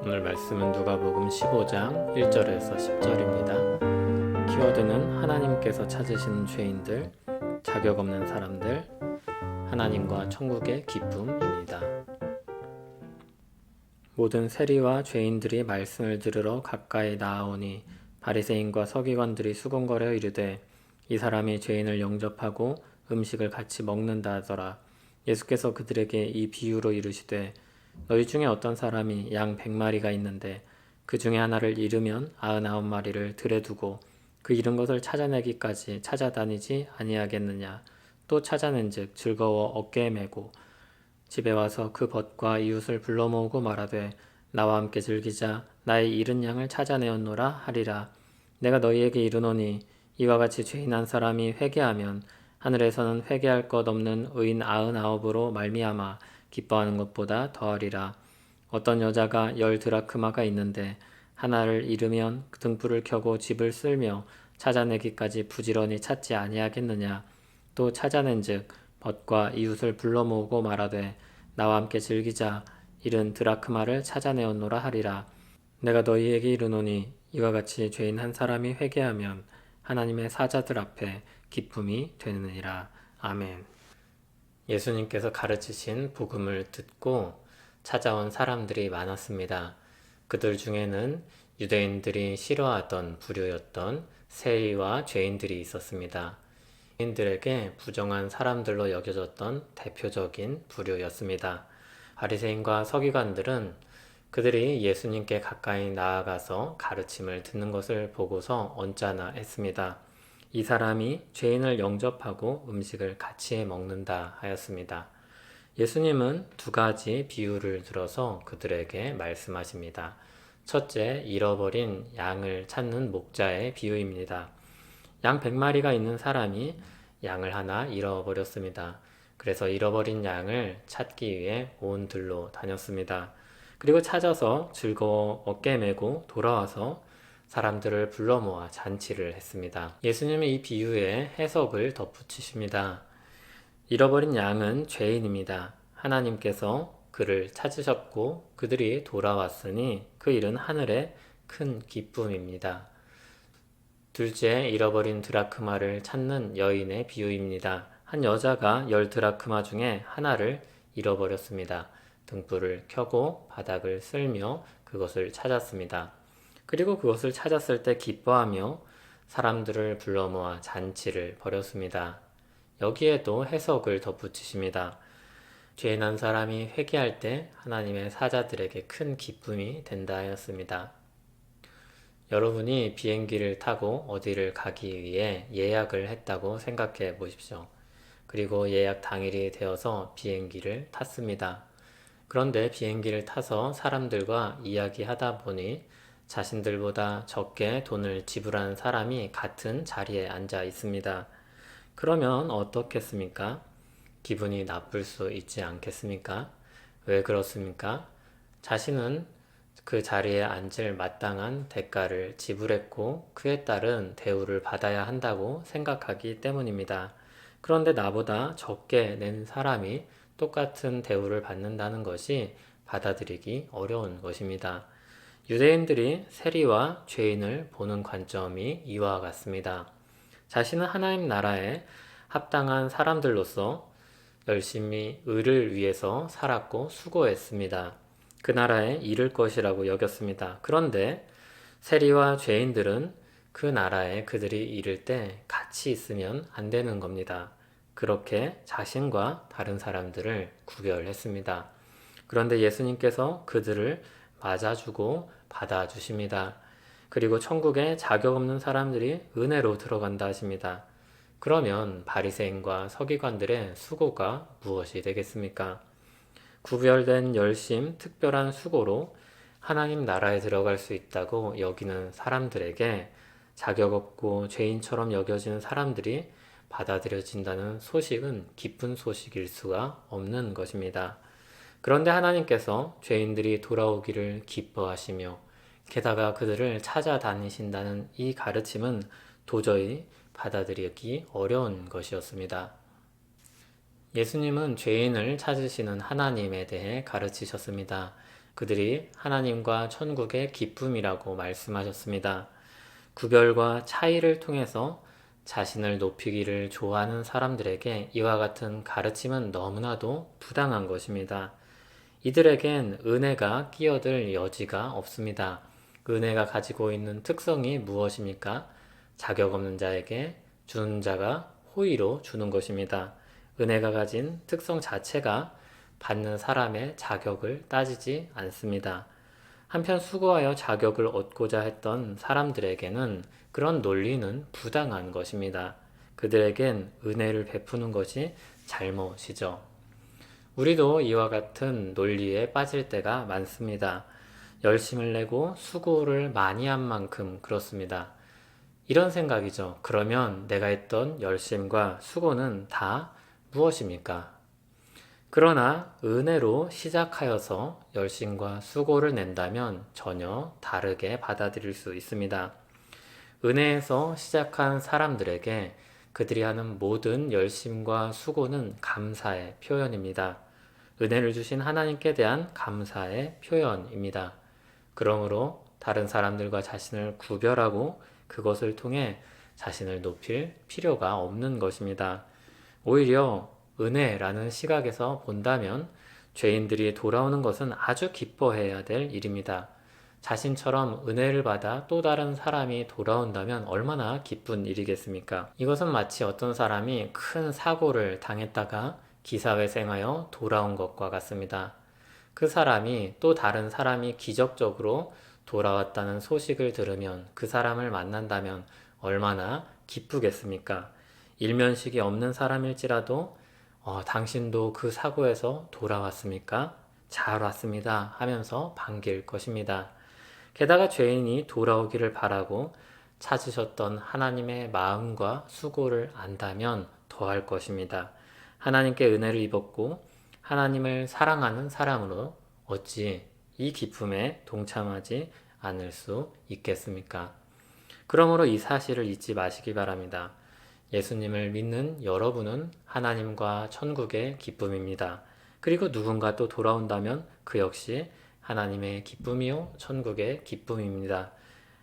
오늘 말씀은 누가복음 15장 1절에서 10절입니다. 키워드는 하나님께서 찾으시는 죄인들, 자격 없는 사람들, 하나님과 천국의 기쁨입니다. 모든 세리와 죄인들이 말씀을 들으러 가까이 나아오니 바리새인과 서기관들이 수군거려 이르되 이 사람이 죄인을 영접하고 음식을 같이 먹는다 하더라. 예수께서 그들에게 이 비유로 이르시되 너희 중에 어떤 사람이 양 100마리가 있는데 그 중에 하나를 잃으면 99마리를 들에 두고 그 잃은 것을 찾아내기까지 찾아다니지 아니하겠느냐. 또 찾아낸즉 즐거워 어깨에 메고 집에 와서 그 벗과 이웃을 불러 모으고 말하되 나와 함께 즐기자. 나의 잃은 양을 찾아내었노라 하리라. 내가 너희에게 이르노니 이와 같이 죄인 한 사람이 회개하면 하늘에서는 회개할 것 없는 의인 99으로 말미암아 기뻐하는 것보다 더하리라. 어떤 여자가 10드라크마가 있는데 하나를 잃으면 등불을 켜고 집을 쓸며 찾아내기까지 부지런히 찾지 아니하겠느냐. 또 찾아낸즉 벗과 이웃을 불러 모으고 말하되 나와 함께 즐기자. 잃은 드라크마를 찾아내었노라 하리라. 내가 너희에게 이르노니 이와 같이 죄인 한 사람이 회개하면 하나님의 사자들 앞에 기쁨이 되느니라. 아멘. 예수님께서 가르치신 복음을 듣고 찾아온 사람들이 많았습니다. 그들 중에는 유대인들이 싫어하던 부류였던 세리와 죄인들이 있었습니다. 죄인들에게 부정한 사람들로 여겨졌던 대표적인 부류였습니다. 바리새인과 서기관들은 그들이 예수님께 가까이 나아가서 가르침을 듣는 것을 보고서 언짢아 했습니다. 이 사람이 죄인을 영접하고 음식을 같이 먹는다 하였습니다. 예수님은 두 가지 비유를 들어서 그들에게 말씀하십니다. 첫째, 잃어버린 양을 찾는 목자의 비유입니다. 양 100마리가 있는 사람이 양을 하나 잃어버렸습니다. 그래서 잃어버린 양을 찾기 위해 온 들로 다녔습니다. 그리고 찾아서 즐거워 어깨 메고 돌아와서 사람들을 불러 모아 잔치를 했습니다. 예수님의 이 비유에 해석을 덧붙이십니다. 잃어버린 양은 죄인입니다. 하나님께서 그를 찾으셨고 그들이 돌아왔으니 그 일은 하늘의 큰 기쁨입니다. 둘째, 잃어버린 드라크마를 찾는 여인의 비유입니다. 한 여자가 10드라크마 중에 하나를 잃어버렸습니다. 등불을 켜고 바닥을 쓸며 그것을 찾았습니다. 그리고 그것을 찾았을 때 기뻐하며 사람들을 불러 모아 잔치를 벌였습니다. 여기에도 해석을 덧붙이십니다. 죄인 한 사람이 회개할 때 하나님의 사자들에게 큰 기쁨이 된다 하였습니다. 여러분이 비행기를 타고 어디를 가기 위해 예약을 했다고 생각해 보십시오. 그리고 예약 당일이 되어서 비행기를 탔습니다. 그런데 비행기를 타서 사람들과 이야기하다 보니 자신들보다 적게 돈을 지불한 사람이 같은 자리에 앉아 있습니다. 그러면 어떻겠습니까? 기분이 나쁠 수 있지 않겠습니까? 왜 그렇습니까? 자신은 그 자리에 앉을 마땅한 대가를 지불했고 그에 따른 대우를 받아야 한다고 생각하기 때문입니다. 그런데 나보다 적게 낸 사람이 똑같은 대우를 받는다는 것이 받아들이기 어려운 것입니다. 유대인들이 세리와 죄인을 보는 관점이 이와 같습니다. 자신은 하나님 나라에 합당한 사람들로서 열심히 의를 위해서 살았고 수고했습니다. 그 나라에 이를 것이라고 여겼습니다. 그런데 세리와 죄인들은 그 나라에 그들이 이를 때 같이 있으면 안 되는 겁니다. 그렇게 자신과 다른 사람들을 구별했습니다. 그런데 예수님께서 그들을 맞아주고 받아주십니다. 그리고 천국에 자격 없는 사람들이 은혜로 들어간다 하십니다. 그러면 바리새인과 서기관들의 수고가 무엇이 되겠습니까? 구별된 열심, 특별한 수고로 하나님 나라에 들어갈 수 있다고 여기는 사람들에게 자격 없고 죄인처럼 여겨지는 사람들이 받아들여진다는 소식은 기쁜 소식일 수가 없는 것입니다. 그런데 하나님께서 죄인들이 돌아오기를 기뻐하시며 게다가 그들을 찾아다니신다는 이 가르침은 도저히 받아들이기 어려운 것이었습니다. 예수님은 죄인을 찾으시는 하나님에 대해 가르치셨습니다. 그들이 하나님과 천국의 기쁨이라고 말씀하셨습니다. 구별과 차이를 통해서 자신을 높이기를 좋아하는 사람들에게 이와 같은 가르침은 너무나도 부당한 것입니다. 이들에겐 은혜가 끼어들 여지가 없습니다. 은혜가 가지고 있는 특성이 무엇입니까? 자격 없는 자에게 주는 자가 호의로 주는 것입니다. 은혜가 가진 특성 자체가 받는 사람의 자격을 따지지 않습니다. 한편 수고하여 자격을 얻고자 했던 사람들에게는 그런 논리는 부당한 것입니다. 그들에겐 은혜를 베푸는 것이 잘못이죠. 우리도 이와 같은 논리에 빠질 때가 많습니다. 열심을 내고 수고를 많이 한 만큼 그렇습니다. 이런 생각이죠. 그러면 내가 했던 열심과 수고는 다 무엇입니까? 그러나 은혜로 시작하여서 열심과 수고를 낸다면 전혀 다르게 받아들일 수 있습니다. 은혜에서 시작한 사람들에게 그들이 하는 모든 열심과 수고는 감사의 표현입니다. 은혜를 주신 하나님께 대한 감사의 표현입니다. 그러므로 다른 사람들과 자신을 구별하고 그것을 통해 자신을 높일 필요가 없는 것입니다. 오히려 은혜라는 시각에서 본다면 죄인들이 돌아오는 것은 아주 기뻐해야 될 일입니다. 자신처럼 은혜를 받아 또 다른 사람이 돌아온다면 얼마나 기쁜 일이겠습니까? 이것은 마치 어떤 사람이 큰 사고를 당했다가 기사회생하여 돌아온 것과 같습니다. 그 사람이 또 다른 사람이 기적적으로 돌아왔다는 소식을 들으면 그 사람을 만난다면 얼마나 기쁘겠습니까? 일면식이 없는 사람일지라도 당신도 그 사고에서 돌아왔습니까? 잘 왔습니다 하면서 반길 것입니다. 게다가 죄인이 돌아오기를 바라고 찾으셨던 하나님의 마음과 수고를 안다면 더할 것입니다. 하나님께 은혜를 입었고 하나님을 사랑하는 사람으로 어찌 이 기쁨에 동참하지 않을 수 있겠습니까? 그러므로 이 사실을 잊지 마시기 바랍니다. 예수님을 믿는 여러분은 하나님과 천국의 기쁨입니다. 그리고 누군가 또 돌아온다면 그 역시 하나님의 기쁨이요 천국의 기쁨입니다.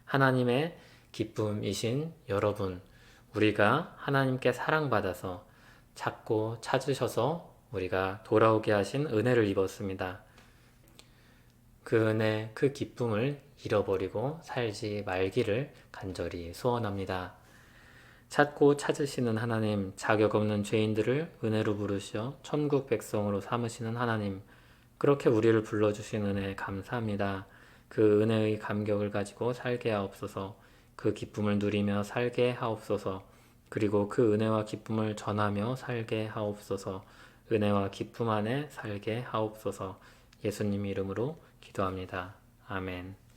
하나님의 기쁨이신 여러분, 우리가 하나님께 사랑받아서 찾고 찾으셔서 우리가 돌아오게 하신 은혜를 입었습니다. 그 은혜, 그 기쁨을 잃어버리고 살지 말기를 간절히 소원합니다. 찾고 찾으시는 하나님, 자격 없는 죄인들을 은혜로 부르시어 천국 백성으로 삼으시는 하나님, 그렇게 우리를 불러주신 은혜에 감사합니다. 그 은혜의 감격을 가지고 살게 하옵소서, 그 기쁨을 누리며 살게 하옵소서, 그리고 그 은혜와 기쁨을 전하며 살게 하옵소서, 은혜와 기쁨 안에 살게 하옵소서, 예수님 이름으로 기도합니다. 아멘.